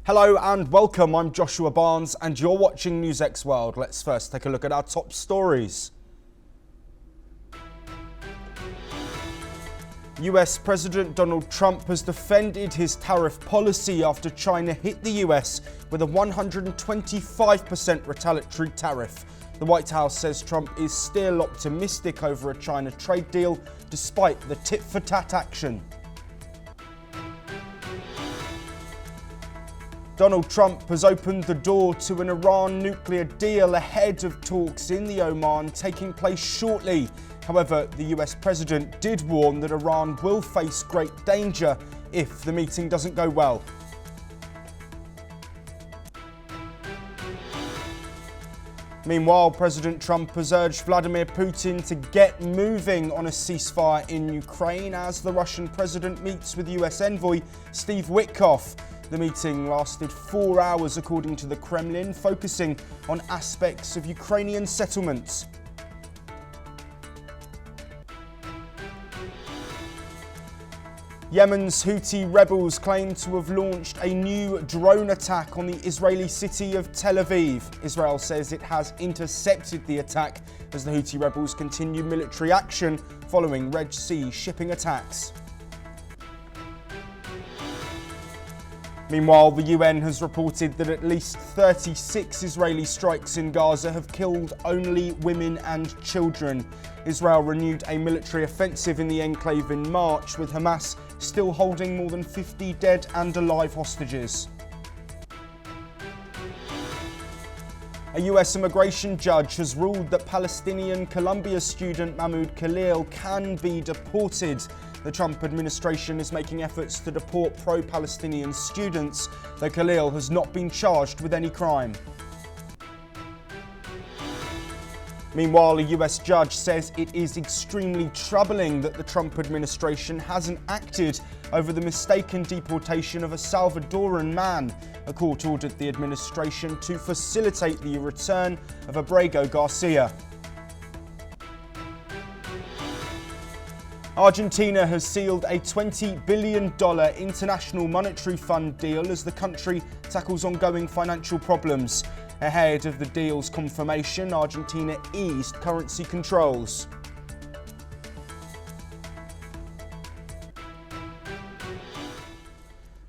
Hello and welcome, I'm Joshua Barnes and you're watching NewsX World. Let's first take a look at our top stories. US President Donald Trump has defended his tariff policy after China hit the US with a 125% retaliatory tariff. The White House says Trump is still optimistic over a China trade deal despite the tit-for-tat action. Donald Trump has opened the door to an Iran nuclear deal ahead of talks in the Oman taking place shortly. However, the US president did warn that Iran will face great danger if the meeting doesn't go well. Meanwhile, President Trump has urged Vladimir Putin to get moving on a ceasefire in Ukraine as the Russian president meets with US envoy Steve Witkoff. The meeting lasted 4 hours according to the Kremlin, focusing on aspects of Ukrainian settlements. Yemen's Houthi rebels claim to have launched a new drone attack on the Israeli city of Tel Aviv. Israel says it has intercepted the attack as the Houthi rebels continue military action following Red Sea shipping attacks. Meanwhile, the UN has reported that at least 36 Israeli strikes in Gaza have killed only women and children. Israel renewed a military offensive in the enclave in March, with Hamas still holding more than 50 dead and alive hostages. A US immigration judge has ruled that Palestinian Columbia student Mahmoud Khalil can be deported. The Trump administration is making efforts to deport pro-Palestinian students, though Khalil has not been charged with any crime. Meanwhile, a US judge says it is extremely troubling that the Trump administration hasn't acted over the mistaken deportation of a Salvadoran man. A court ordered the administration to facilitate the return of Abrego Garcia. Argentina has sealed a $20 billion International Monetary Fund deal as the country tackles ongoing financial problems. Ahead of the deal's confirmation, Argentina eased currency controls.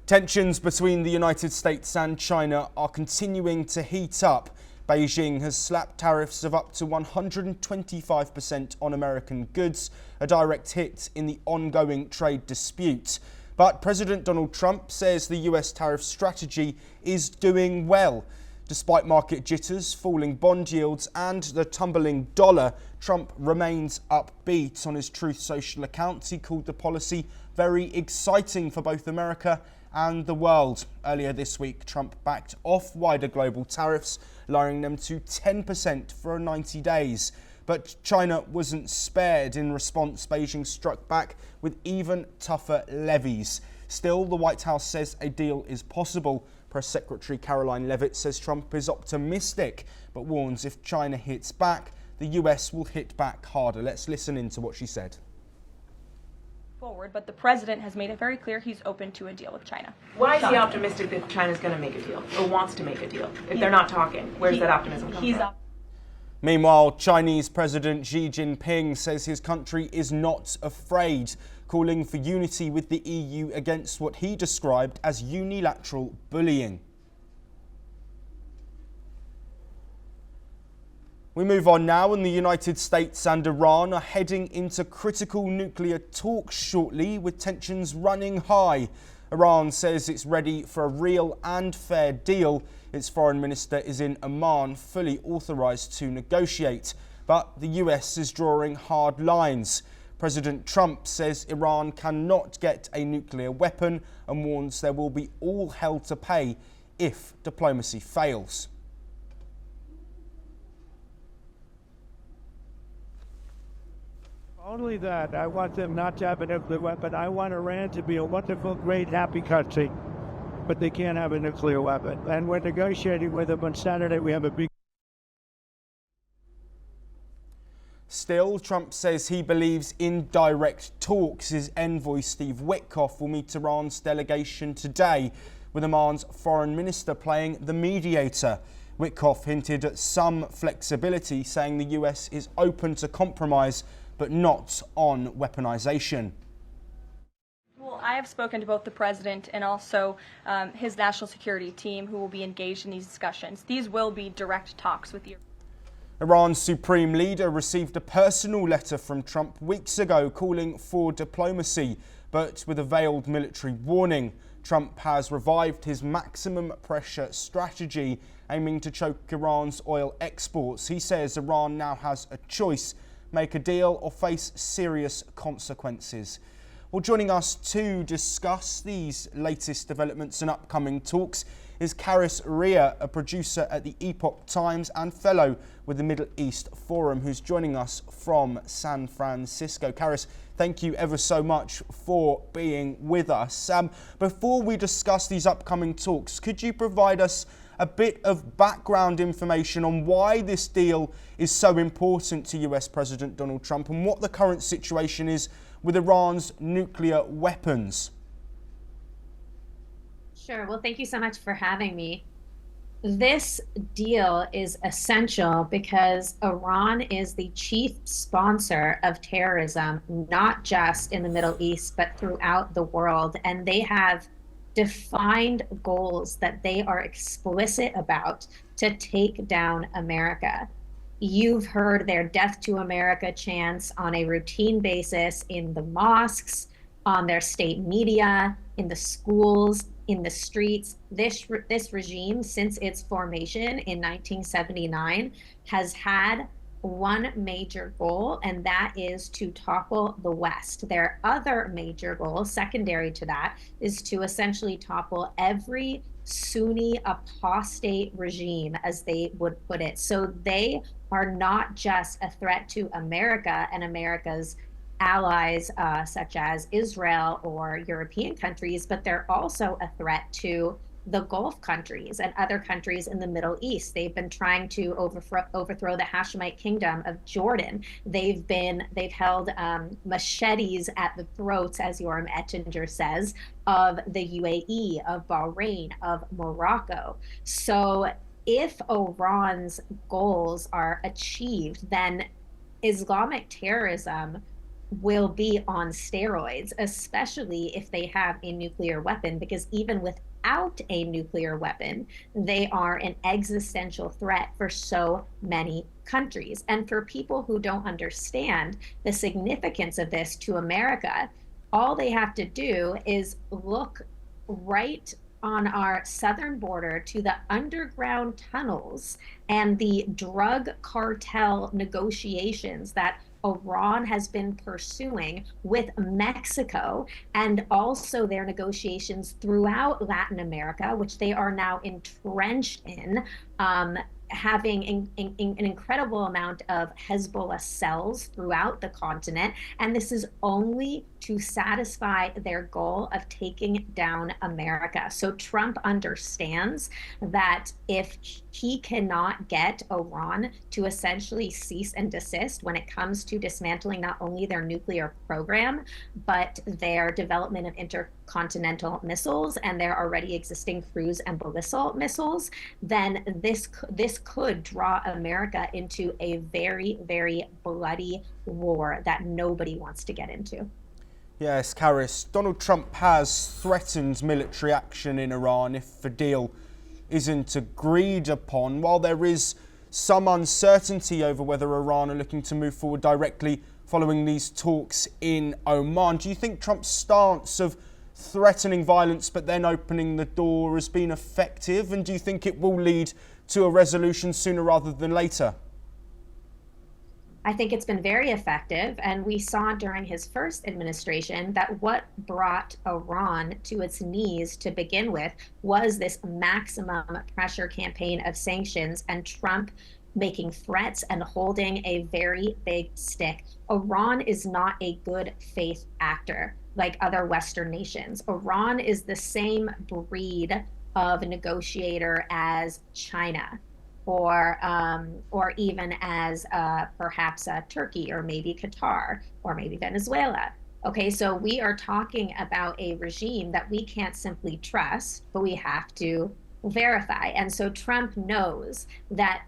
Tensions between the United States and China are continuing to heat up. Beijing has slapped tariffs of up to 125% on American goods, a direct hit in the ongoing trade dispute. But President Donald Trump says the US tariff strategy is doing well. Despite market jitters, falling bond yields and the tumbling dollar, Trump remains upbeat. On his Truth Social account, he called the policy very exciting for both America and the world. Earlier this week, Trump backed off wider global tariffs, lowering them to 10% for 90 days. But China wasn't spared. In response, Beijing struck back with even tougher levies. Still, the White House says a deal is possible. Press Secretary Caroline Leavitt says Trump is optimistic, but warns if China hits back, the US will hit back harder. Let's listen into what she said. Forward, but the president has made it very clear he's open to a deal with China. Why is he optimistic that China's going to make a deal or wants to make a deal? If they're not talking, where's that optimism come from? Meanwhile, Chinese President Xi Jinping says his country is not afraid, calling for unity with the EU against what he described as unilateral bullying. We move on now, and the United States and Iran are heading into critical nuclear talks shortly, with tensions running high. Iran says it's ready for a real and fair deal. Its foreign minister is in Oman, fully authorized to negotiate. But the US is drawing hard lines. President Trump says Iran cannot get a nuclear weapon and warns there will be all hell to pay if diplomacy fails. Only that. I want them not to have a nuclear weapon. I want Iran to be a wonderful, great, happy country. But they can't have a nuclear weapon. And we're negotiating with them on Saturday. We have a big still, Trump says he believes in direct talks. His envoy Steve Witkoff will meet Iran's delegation today, with Oman's foreign minister playing the mediator. Witkoff hinted at some flexibility, saying the US is open to compromise, but not on weaponization. Well, I have spoken to both the president and also his national security team, who will be engaged in these discussions. These will be direct talks with you. Iran's supreme leader received a personal letter from Trump weeks ago calling for diplomacy, but with a veiled military warning. Trump has revived his maximum pressure strategy, aiming to choke Iran's oil exports. He says Iran now has a choice: make a deal or face serious consequences. Well, joining us to discuss these latest developments and upcoming talks is Karis Ria, a producer at the Epoch Times and fellow with the Middle East Forum, who's joining us from San Francisco. Karis, thank you ever so much for being with us. Before we discuss these upcoming talks, could you provide us a bit of background information on why this deal is so important to US President Donald Trump and what the current situation is with Iran's nuclear weapons? Sure. Well, thank you so much for having me. This deal is essential because Iran is the chief sponsor of terrorism, not just in the Middle East, but throughout the world. And they have defined goals that they are explicit about to take down America. You've heard their Death to America chants on a routine basis in the mosques, on their state media, in the schools, in the streets. This regime, since its formation in 1979, has had one major goal, and that is to topple the West. Their other major goal, secondary to that, is to essentially topple every Sunni apostate regime, as they would put it. So they are not just a threat to America and America's allies, such as Israel or European countries, but they're also a threat to the Gulf countries and other countries in the Middle East. They've been trying to overthrow the Hashemite kingdom of Jordan. They've held machetes at the throats, as Yoram Ettinger says, of the UAE, of Bahrain, of Morocco. So if Iran's goals are achieved, then Islamic terrorism will be on steroids, especially if they have a nuclear weapon, because even without a nuclear weapon, they are an existential threat for so many countries. And for people who don't understand the significance of this to America, all they have to do is look right on our southern border to the underground tunnels and the drug cartel negotiations that Iran has been pursuing with Mexico, and also their negotiations throughout Latin America, which they are now entrenched in, having an incredible amount of Hezbollah cells throughout the continent. And this is only to satisfy their goal of taking down America. So Trump understands that if he cannot get Iran to essentially cease and desist when it comes to dismantling not only their nuclear program, but their development of intercontinental missiles and their already existing cruise and ballistic missiles, then this could draw America into a very, very bloody war that nobody wants to get into. Yes, Karis, Donald Trump has threatened military action in Iran if the deal isn't agreed upon. While there is some uncertainty over whether Iran are looking to move forward directly following these talks in Oman, do you think Trump's stance of threatening violence but then opening the door has been effective? And do you think it will lead to a resolution sooner rather than later? I think it's been very effective, and we saw during his first administration that what brought Iran to its knees to begin with was this maximum pressure campaign of sanctions and Trump making threats and holding a very big stick. Iran is not a good faith actor like other Western nations. Iran is the same breed of negotiator as China or even as perhaps Turkey or maybe Qatar or maybe Venezuela. Okay, so we are talking about a regime that we can't simply trust, but we have to verify. And so Trump knows that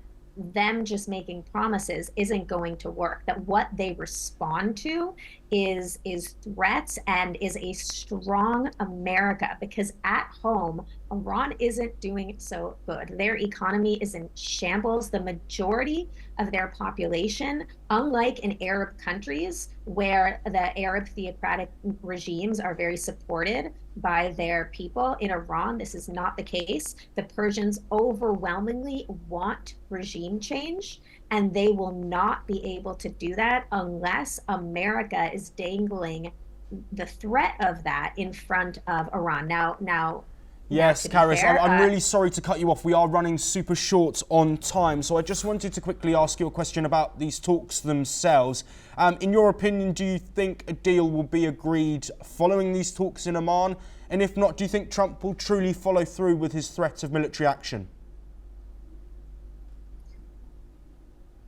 them just making promises isn't going to work, that what they respond to is threats and is a strong America, because at home Iran isn't doing so good. Their economy is in shambles. The majority of their population, unlike in Arab countries where the Arab theocratic regimes are very supported by their people, in Iran this is not the case. The Persians overwhelmingly want regime change, and they will not be able to do that unless America is dangling the threat of that in front of Iran. Now, yes, Karis, fair, I'm really sorry to cut you off. We are running super short on time. So I just wanted to quickly ask you a question about these talks themselves. In your opinion, do you think a deal will be agreed following these talks in Oman? And if not, do you think Trump will truly follow through with his threat of military action?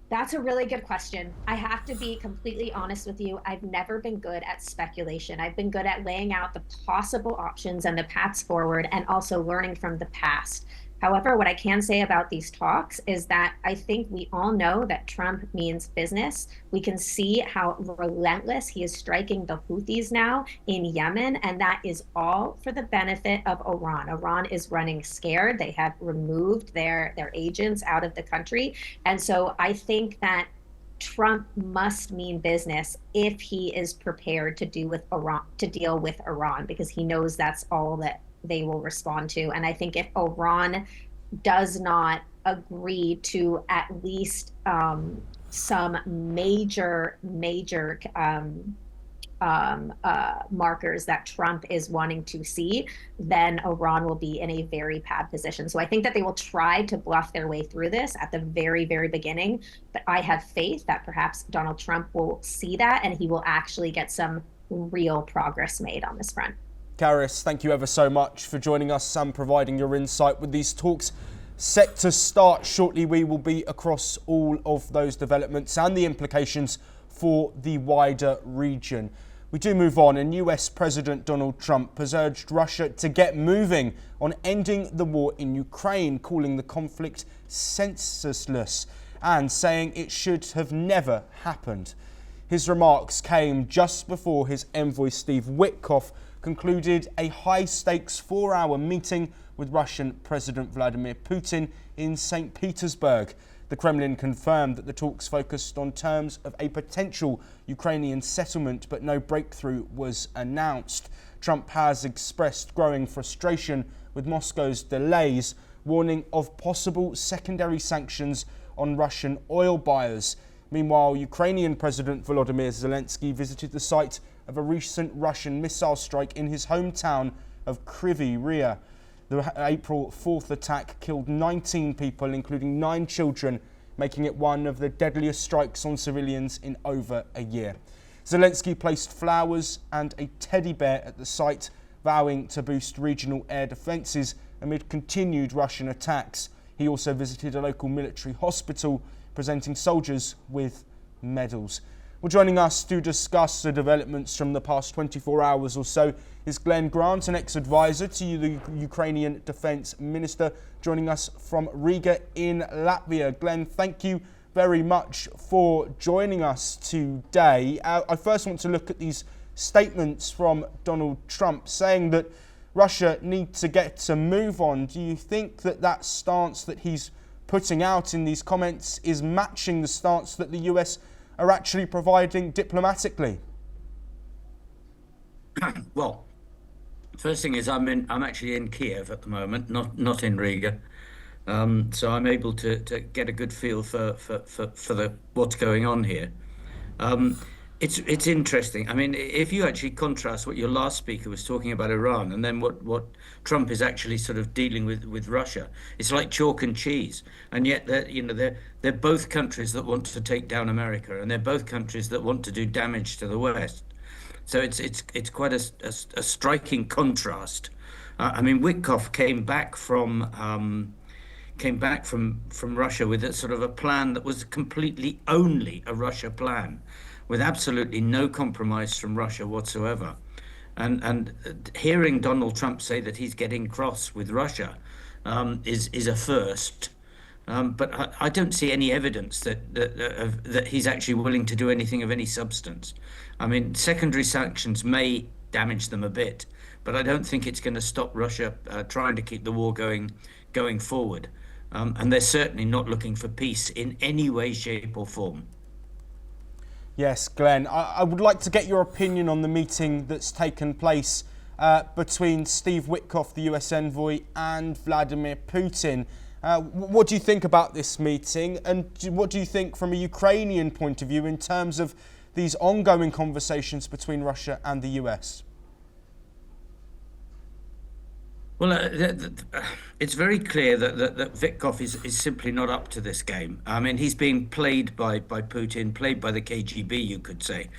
That's a really good question. I have to be completely honest with you. I've never been good at speculation. I've been good at laying out the possible options and the paths forward, and also learning from the past. However, what I can say about these talks is that I think we all know that Trump means business. We can see how relentless he is striking the Houthis now in Yemen, and that is all for the benefit of Iran. Iran is running scared. They have removed their agents out of the country. And so I think that Trump must mean business if he is prepared to deal with Iran, because he knows that's all that they will respond to. And I think if Iran does not agree to at least some major markers that Trump is wanting to see, then Iran will be in a very bad position. So I think that they will try to bluff their way through this at the very, very beginning. But I have faith that perhaps Donald Trump will see that and he will actually get some real progress made on this front. Karis, thank you ever so much for joining us and providing your insight with these talks set to start shortly. We will be across all of those developments and the implications for the wider region. We do move on, and US President Donald Trump has urged Russia to get moving on ending the war in Ukraine, calling the conflict senseless and saying it should have never happened. His remarks came just before his envoy Steve Witkoff concluded a high-stakes 4-hour meeting with Russian President Vladimir Putin in St. Petersburg. The Kremlin confirmed that the talks focused on terms of a potential Ukrainian settlement, but no breakthrough was announced. Trump has expressed growing frustration with Moscow's delays, warning of possible secondary sanctions on Russian oil buyers. Meanwhile, Ukrainian President Volodymyr Zelensky visited the site of a recent Russian missile strike in his hometown of Kryvyi Rih. The April 4th attack killed 19 people, including 9 children, making it one of the deadliest strikes on civilians in over a year. Zelensky placed flowers and a teddy bear at the site, vowing to boost regional air defences amid continued Russian attacks. He also visited a local military hospital, presenting soldiers with medals. Well, joining us to discuss the developments from the past 24 hours or so is Glenn Grant, an ex-advisor to the Ukrainian Defence Minister, joining us from Riga in Latvia. Glenn, thank you very much for joining us today. I first want to look at these statements from Donald Trump saying that Russia needs to get a move on. Do you think that that stance that he's putting out in these comments is matching the stance that the US are actually providing diplomatically? Well, first thing is I'm actually in Kiev at the moment, not in Riga, so I'm able to get a good feel for what's going on here. It's interesting. I mean, if you actually contrast what your last speaker was talking about Iran and then what Trump is actually sort of dealing with Russia, it's like chalk and cheese. And yet they're both countries that want to take down America, and they're both countries that want to do damage to the West. So it's quite a striking contrast. I mean, Witkoff came back from came back from Russia with a sort of a plan that was completely only a Russia plan, with absolutely no compromise from Russia whatsoever. And hearing Donald Trump say that he's getting cross with Russia is a first. But I don't see any evidence that he's actually willing to do anything of any substance. I mean, secondary sanctions may damage them a bit, but I don't think it's going to stop Russia trying to keep the war going forward. And they're certainly not looking for peace in any way, shape, or form. Yes, Glenn, I would like to get your opinion on the meeting that's taken place between Steve Witkoff, the US envoy, and Vladimir Putin. What do you think about this meeting, and what do you think from a Ukrainian point of view in terms of these ongoing conversations between Russia and the US? Well, it's very clear that Witkoff is simply not up to this game. I mean, he's being played by Putin, played by the KGB, you could say,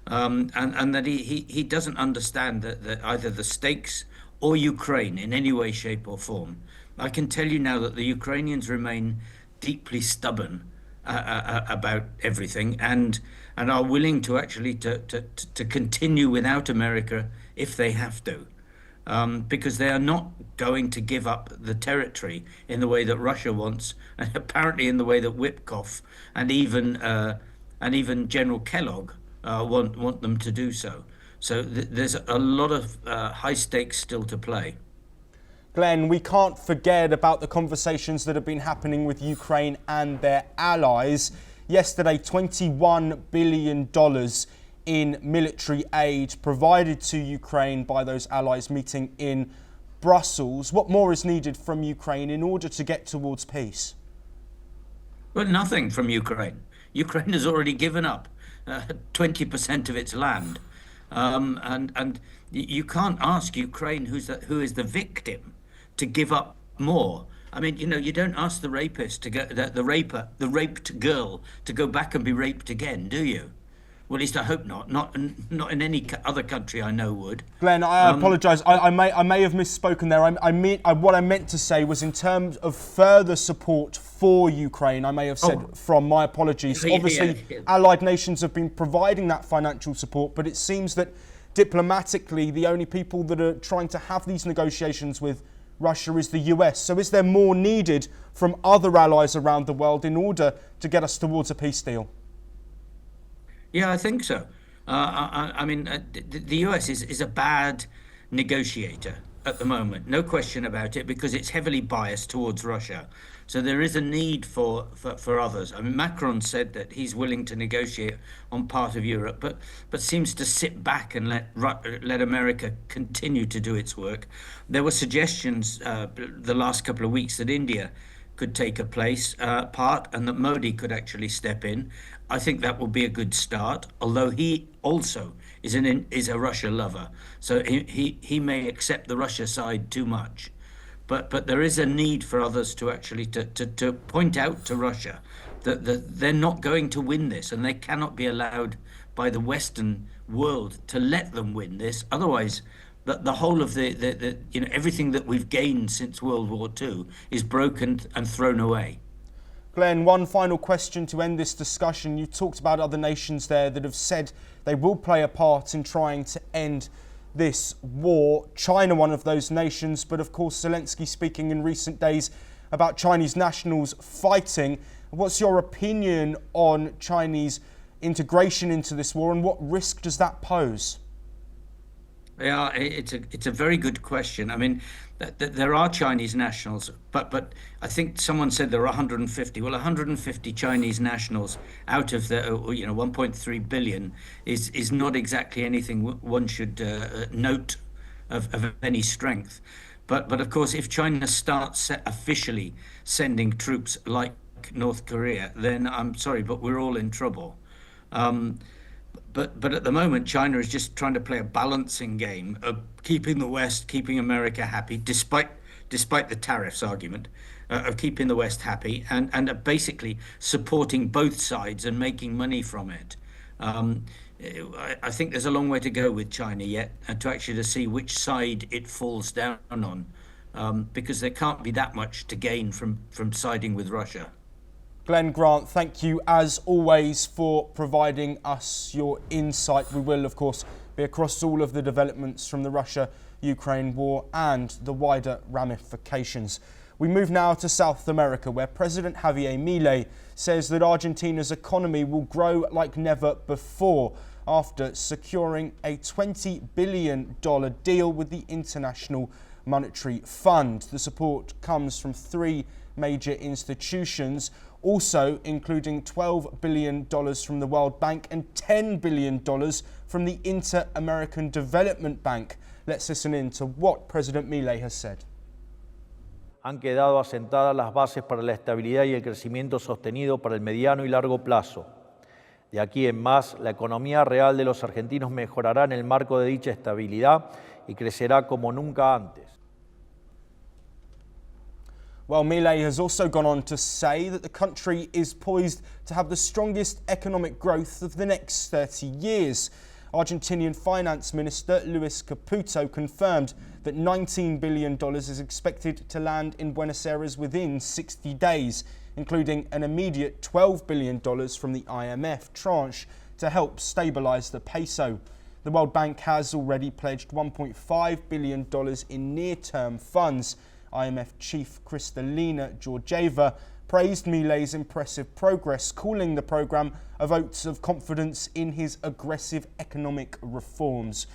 and that he doesn't understand that either the stakes or Ukraine in any way, shape, or form. I can tell you now that the Ukrainians remain deeply stubborn about everything, and are willing to actually to continue without America if they have to. Because they are not going to give up the territory in the way that Russia wants, and apparently in the way that Witkoff and even General Kellogg want them to do so. So there's a lot of high stakes still to play. Glenn, we can't forget about the conversations that have been happening with Ukraine and their allies. Yesterday, $21 billion in military aid provided to Ukraine by those allies meeting in Brussels. What more is needed from Ukraine in order to get towards peace? Well, nothing from Ukraine. Ukraine has already given up 20% of its land. And you can't ask Ukraine, who is the victim, to give up more. I mean, you don't ask the rapist to go, the raped girl to go back and be raped again, do you? Well, at least I hope not. Not in any other country I know would. Glenn, I apologise. I may have misspoken there. What I meant to say was in terms of further support for Ukraine. I may have said from my apologies. Obviously, allied nations have been providing that financial support, but it seems that diplomatically, the only people that are trying to have these negotiations with Russia is the US. So is there more needed from other allies around the world in order to get us towards a peace deal? Yeah, I think so. I mean, the US is a bad negotiator at the moment, no question about it, because it's heavily biased towards Russia. So there is a need for others. I mean, Macron said that he's willing to negotiate on part of Europe, but seems to sit back and let America continue to do its work. There were suggestions the last couple of weeks that India could take a part, and that Modi could actually step in. I think that will be a good start, although he also is a Russia lover, so he may accept the Russia side too much. But there is a need for others to actually to point out to Russia that they're not going to win this, and they cannot be allowed by the Western world to let them win this. Otherwise, the whole of the everything that we've gained since World War II is broken and thrown away. Glenn, one final question to end this discussion. You talked about other nations there that have said they will play a part in trying to end this war. China, one of those nations, but of course Zelensky speaking in recent days about Chinese nationals fighting. What's your opinion on Chinese integration into this war, and what risk does that pose? Yeah, it's a very good question. I mean, there are Chinese nationals, but I think someone said there are 150. Well, 150 Chinese nationals out of the 1.3 billion is not exactly anything one should note of any strength. But of course, if China starts officially sending troops like North Korea, then I'm sorry, but we're all in trouble. But at the moment, China is just trying to play a balancing game of keeping the West, keeping America happy, despite the tariffs argument, of keeping the West happy and basically supporting both sides and making money from it. I think there's a long way to go with China yet, and to actually see which side it falls down on. because there can't be that much to gain from siding with Russia. Glenn Grant, thank you as always for providing us your insight. We will, of course, be across all of the developments from the Russia-Ukraine war and the wider ramifications. We move now to South America, where President Javier Milei says that Argentina's economy will grow like never before after securing a $20 billion deal with the International Monetary Fund. The support comes from three major institutions, also including $12 billion from the World Bank and $10 billion from the Inter-American Development Bank. Let's listen in to what President Milei has said. Han quedado asentadas las bases para la estabilidad y el crecimiento sostenido para el mediano y largo plazo. De aquí en más, la economía real de los argentinos mejorará en el marco de dicha estabilidad y crecerá como nunca antes. Well, Milei has also gone on to say that the country is poised to have the strongest economic growth of the next 30 years. Argentinian Finance Minister Luis Caputo confirmed that $19 billion is expected to land in Buenos Aires within 60 days, including an immediate $12 billion from the IMF tranche to help stabilise the peso. The World Bank has already pledged $1.5 billion in near-term funds. IMF chief Kristalina Georgieva praised Milei's impressive progress, calling the programme a vote of confidence in his aggressive economic reforms.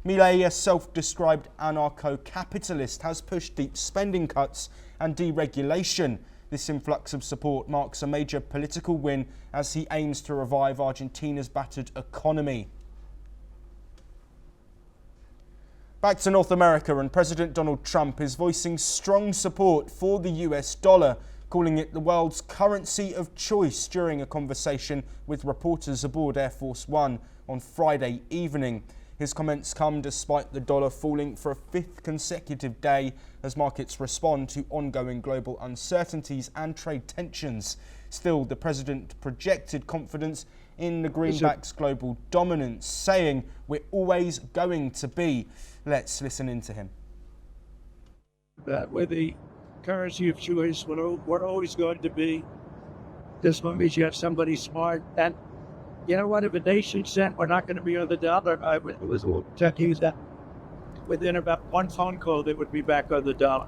Milei, a self-described anarcho-capitalist, has pushed deep spending cuts and deregulation. This influx of support marks a major political win as he aims to revive Argentina's battered economy. Back to North America, and President Donald Trump is voicing strong support for the US dollar, calling it the world's currency of choice during a conversation with reporters aboard Air Force One on Friday evening. His comments come despite the dollar falling for a fifth consecutive day as markets respond to ongoing global uncertainties and trade tensions. Still, the president projected confidence in the greenback's global dominance, saying, "We're always going to be." Let's listen in to him. That with the currency of choice, we're always going to be. This one means you have somebody smart. And you know what? If a nation said we're not going to be on the dollar, I would tell you that within about one phone call, they would be back on the dollar.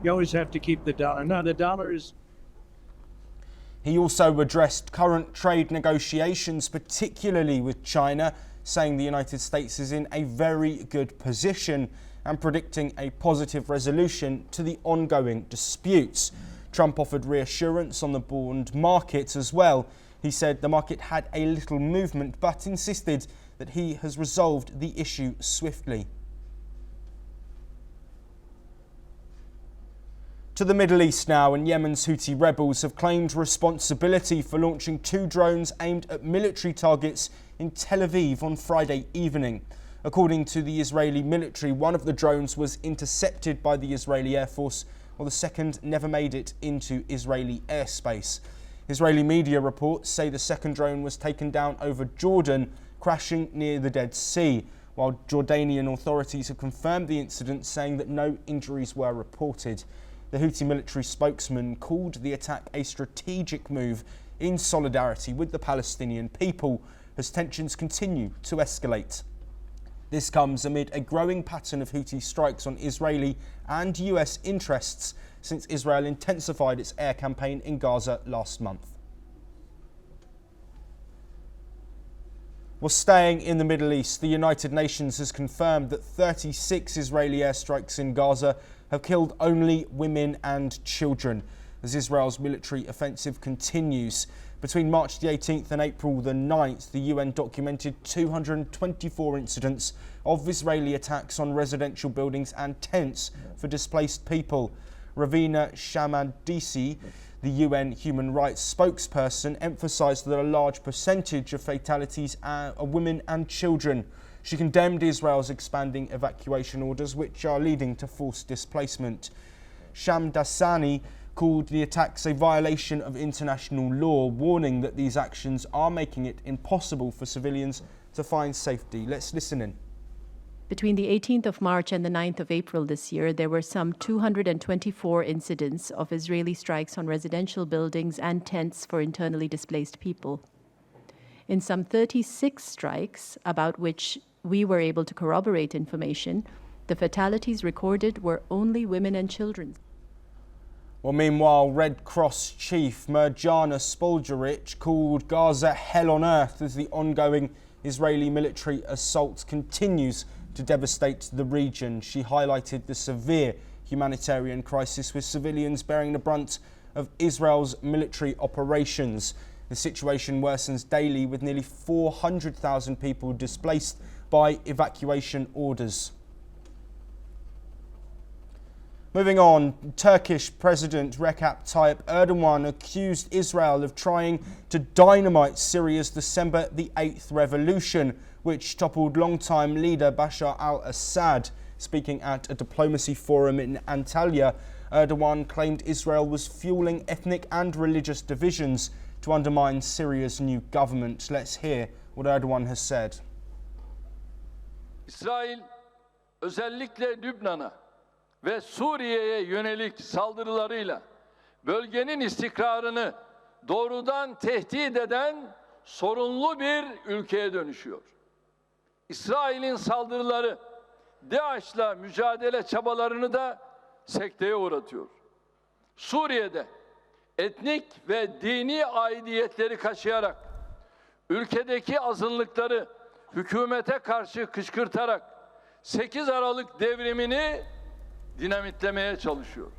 You always have to keep the dollar. No, the dollar is. He also addressed current trade negotiations, particularly with China, saying the United States is in a very good position and predicting a positive resolution to the ongoing disputes. Trump offered reassurance on the bond market as well. He said the market had a little movement, but insisted that he has resolved the issue swiftly. To the Middle East now, and Yemen's Houthi rebels have claimed responsibility for launching 2 drones aimed at military targets in Tel Aviv on Friday evening. According to the Israeli military, one of the drones was intercepted by the Israeli Air Force, while the second never made it into Israeli airspace. Israeli media reports say the second drone was taken down over Jordan, crashing near the Dead Sea, while Jordanian authorities have confirmed the incident, saying that no injuries were reported. The Houthi military spokesman called the attack a strategic move in solidarity with the Palestinian people as tensions continue to escalate. This comes amid a growing pattern of Houthi strikes on Israeli and US interests since Israel intensified its air campaign in Gaza last month. Well, staying in the Middle East, the United Nations has confirmed that 36 Israeli airstrikes in Gaza have killed only women and children as Israel's military offensive continues. Between March the 18th and April the 9th, the UN documented 224 incidents of Israeli attacks on residential buildings and tents for displaced people. Ravina Shamadisi, the UN human rights spokesperson, emphasised that a large percentage of fatalities are women and children. She condemned Israel's expanding evacuation orders, which are leading to forced displacement. Shamdasani called the attacks a violation of international law, warning that these actions are making it impossible for civilians to find safety. Let's listen in. Between the 18th of March and the 9th of April this year, there were some 224 incidents of Israeli strikes on residential buildings and tents for internally displaced people. In some 36 strikes, about which we were able to corroborate information, the fatalities recorded were only women and children. Well, meanwhile, Red Cross chief Mirjana Spoljaric called Gaza hell on earth as the ongoing Israeli military assault continues to devastate the region. She highlighted the severe humanitarian crisis with civilians bearing the brunt of Israel's military operations. The situation worsens daily with nearly 400,000 people displaced by evacuation orders. Moving on, Turkish President Recep Tayyip Erdogan accused Israel of trying to dynamite Syria's December the 8th revolution, which toppled longtime leader Bashar al-Assad. Speaking at a diplomacy forum in Antalya, Erdogan claimed Israel was fueling ethnic and religious divisions to undermine Syria's new government. Let's hear what Erdogan has said. İsrail özellikle Lübnan'a ve Suriye'ye yönelik saldırılarıyla bölgenin istikrarını doğrudan tehdit eden sorunlu bir ülkeye dönüşüyor. İsrail'in saldırıları DAEŞ'la mücadele çabalarını da sekteye uğratıyor. Suriye'de etnik ve dini aidiyetleri kaşıyarak ülkedeki azınlıkları hükümete karşı kışkırtarak 8 Aralık devrimini dinamitlemeye çalışıyor.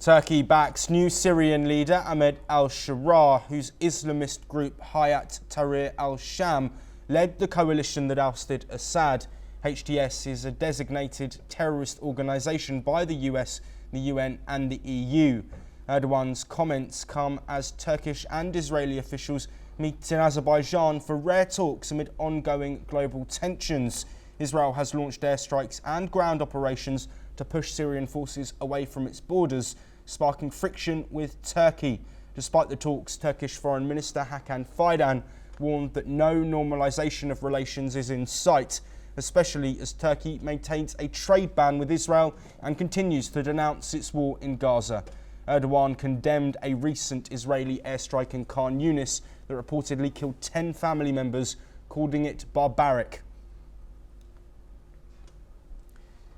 Turkey backs new Syrian leader Ahmed al-Sharaa, whose Islamist group Hayat Tahrir al-Sham led the coalition that ousted Assad. HTS is a designated terrorist organisation by the US, the UN and the EU. Erdogan's comments come as Turkish and Israeli officials meet in Azerbaijan for rare talks amid ongoing global tensions. Israel has launched airstrikes and ground operations to push Syrian forces away from its borders, sparking friction with Turkey. Despite the talks, Turkish Foreign Minister Hakan Fidan warned that no normalisation of relations is in sight, especially as Turkey maintains a trade ban with Israel and continues to denounce its war in Gaza. Erdogan condemned a recent Israeli airstrike in Khan Yunis that reportedly killed 10 family members, calling it barbaric.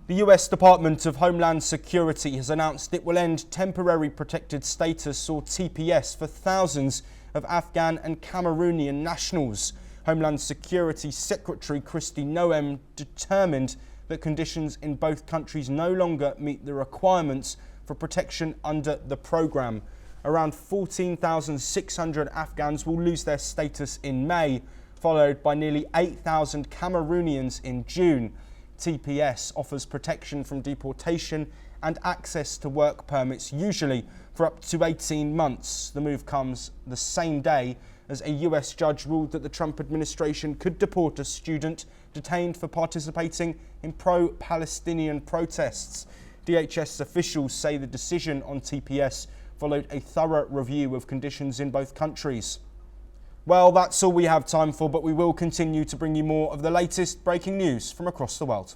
The US Department of Homeland Security has announced it will end temporary protected status, or TPS, for thousands of Afghan and Cameroonian nationals. Homeland Security Secretary Kristi Noem determined that conditions in both countries no longer meet the requirements for protection under the programme. Around 14,600 Afghans will lose their status in May, followed by nearly 8,000 Cameroonians in June. TPS offers protection from deportation and access to work permits, usually for up to 18 months. The move comes the same day as a US judge ruled that the Trump administration could deport a student detained for participating in pro-Palestinian protests. DHS officials say the decision on TPS followed a thorough review of conditions in both countries. Well, that's all we have time for, but we will continue to bring you more of the latest breaking news from across the world.